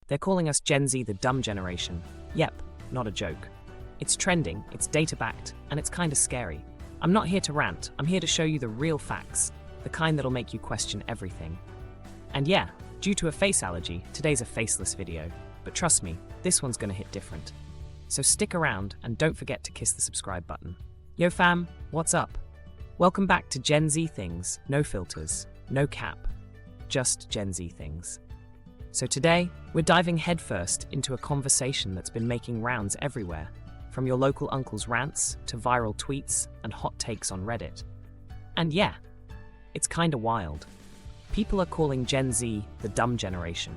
They're calling us Gen Z the dumb generation. Yep, not a joke. It's trending, it's data-backed, and it's kinda scary. I'm not here to rant, I'm here to show you the real facts, the kind that'll make you question everything. And yeah, due to a face allergy, today's a faceless video. But trust me, this one's gonna hit different. So stick around and don't forget to kiss the subscribe button. Yo fam, what's up? Welcome back to Gen Z Things, no filters, no cap, just Gen Z things. So today, we're diving headfirst into a conversation that's been making rounds everywhere, from your local uncle's rants to viral tweets and hot takes on Reddit. And yeah, it's kinda wild. People are calling Gen Z the dumb generation.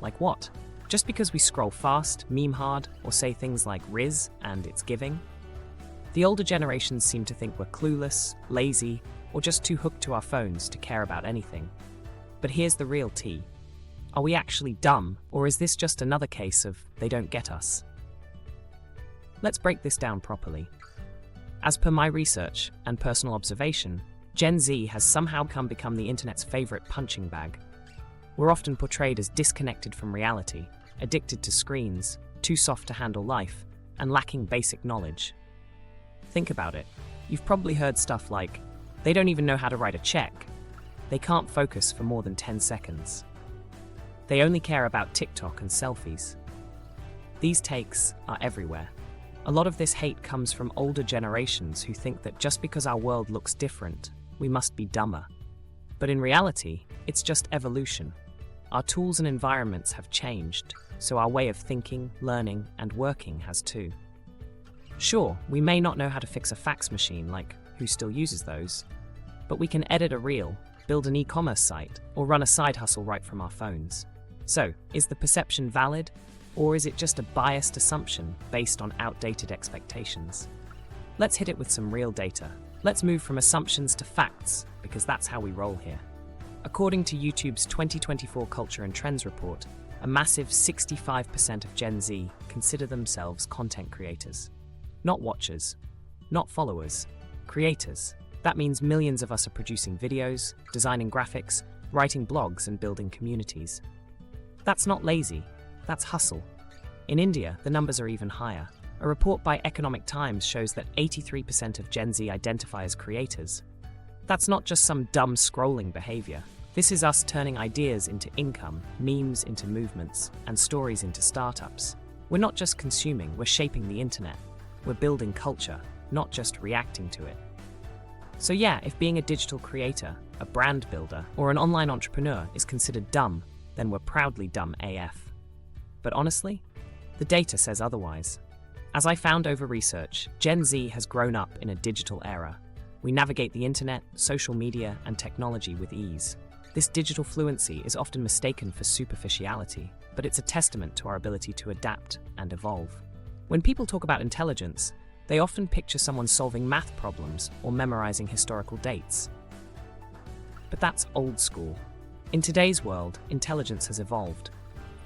Like what? Just because we scroll fast, meme hard, or say things like Riz and it's giving? The older generations seem to think we're clueless, lazy, or just too hooked to our phones to care about anything. But here's the real tea. Are we actually dumb, or is this just another case of they don't get us? Let's break this down properly. As per my research and personal observation, Gen Z has somehow become the internet's favorite punching bag. We're often portrayed as disconnected from reality, addicted to screens, too soft to handle life, and lacking basic knowledge. Think about it. You've probably heard stuff like, they don't even know how to write a check. They can't focus for more than 10 seconds. They only care about TikTok and selfies. These takes are everywhere. A lot of this hate comes from older generations who think that just because our world looks different, we must be dumber. But in reality, it's just evolution. Our tools and environments have changed, so our way of thinking, learning, and working has too. Sure, we may not know how to fix a fax machine, like who still uses those, but we can edit a reel, build an e-commerce site, or run a side hustle right from our phones. So, is the perception valid, or is it just a biased assumption based on outdated expectations? Let's hit it with some real data. Let's move from assumptions to facts, because that's how we roll here. According to YouTube's 2024 Culture and Trends report, a massive 65% of Gen Z consider themselves content creators. Not watchers, not followers, creators. That means millions of us are producing videos, designing graphics, writing blogs, and building communities. That's not lazy, that's hustle. In India, the numbers are even higher. A report by Economic Times shows that 83% of Gen Z identify as creators. That's not just some dumb scrolling behavior. This is us turning ideas into income, memes into movements, and stories into startups. We're not just consuming, we're shaping the internet. We're building culture, not just reacting to it. So yeah, if being a digital creator, a brand builder, or an online entrepreneur is considered dumb, then we're proudly dumb AF. But honestly, the data says otherwise. As I found over research, Gen Z has grown up in a digital era. We navigate the internet, social media, and technology with ease. This digital fluency is often mistaken for superficiality, but it's a testament to our ability to adapt and evolve. When people talk about intelligence, they often picture someone solving math problems or memorizing historical dates. But that's old school. In today's world, intelligence has evolved.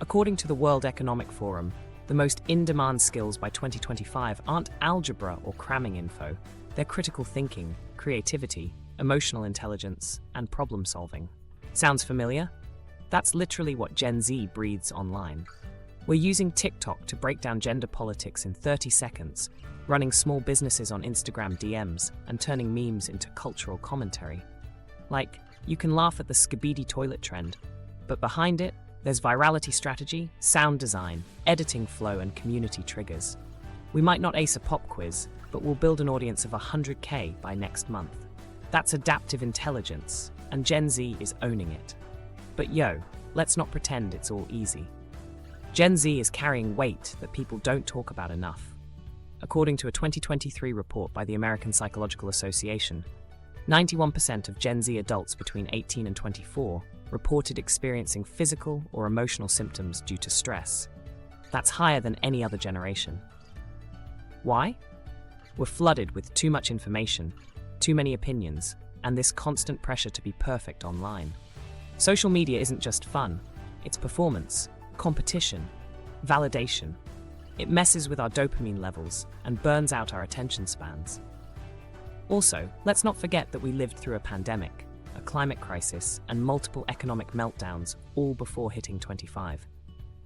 According to the World Economic Forum, the most in-demand skills by 2025 aren't algebra or cramming info, they're critical thinking, creativity, emotional intelligence, and problem solving. Sounds familiar? That's literally what Gen Z breathes online. We're using TikTok to break down gender politics in 30 seconds, running small businesses on Instagram DMs, and turning memes into cultural commentary. Like, you can laugh at the skibidi toilet trend, but behind it, there's virality strategy, sound design, editing flow, and community triggers. We might not ace a pop quiz, but we'll build an audience of 100K by next month. That's adaptive intelligence, and Gen Z is owning it. But yo, let's not pretend it's all easy. Gen Z is carrying weight that people don't talk about enough. According to a 2023 report by the American Psychological Association, 91% of Gen Z adults between 18 and 24 reported experiencing physical or emotional symptoms due to stress. That's higher than any other generation. Why? We're flooded with too much information, too many opinions, and this constant pressure to be perfect online. Social media isn't just fun, it's performance, competition, validation. It messes with our dopamine levels and burns out our attention spans. Also, let's not forget that we lived through a pandemic, a climate crisis, and multiple economic meltdowns all before hitting 25.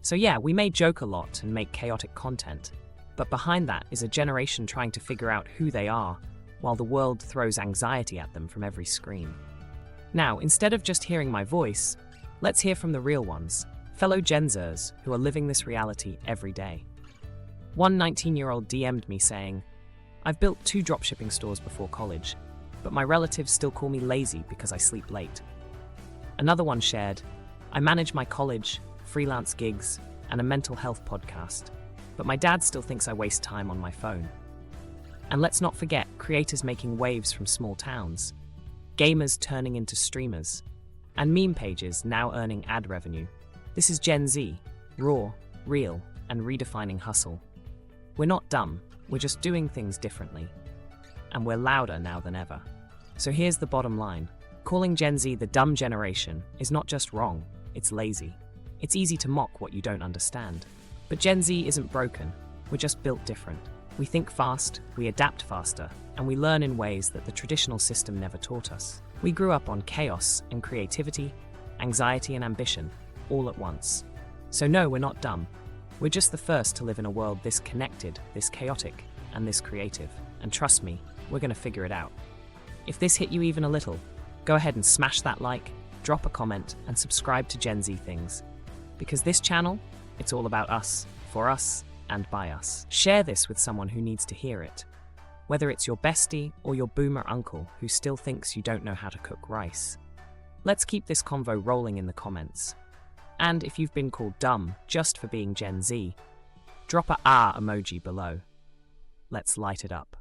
So yeah, we may joke a lot and make chaotic content, but behind that is a generation trying to figure out who they are, while the world throws anxiety at them from every screen. Now, instead of just hearing my voice, let's hear from the real ones, fellow GenZers who are living this reality every day. One 19-year-old DM'd me saying, "I've built 2 dropshipping stores before college, but my relatives still call me lazy because I sleep late." Another one shared, "I manage my college, freelance gigs, and a mental health podcast, but my dad still thinks I waste time on my phone." And let's not forget creators making waves from small towns, gamers turning into streamers, and meme pages now earning ad revenue. This is Gen Z, raw, real, and redefining hustle. We're not dumb, we're just doing things differently. And we're louder now than ever. So here's the bottom line. Calling Gen Z the dumb generation is not just wrong, it's lazy. It's easy to mock what you don't understand. But Gen Z isn't broken, we're just built different. We think fast, we adapt faster, and we learn in ways that the traditional system never taught us. We grew up on chaos and creativity, anxiety and ambition, all at once. So no, we're not dumb. We're just the first to live in a world this connected, this chaotic, and this creative. And trust me, we're going to figure it out. If this hit you even a little, go ahead and smash that like, drop a comment, and subscribe to Gen Z Things. Because this channel, it's all about us, for us, and by us. Share this with someone who needs to hear it. Whether it's your bestie or your boomer uncle who still thinks you don't know how to cook rice. Let's keep this convo rolling in the comments. And if you've been called dumb just for being Gen Z, drop a emoji below. Let's light it up.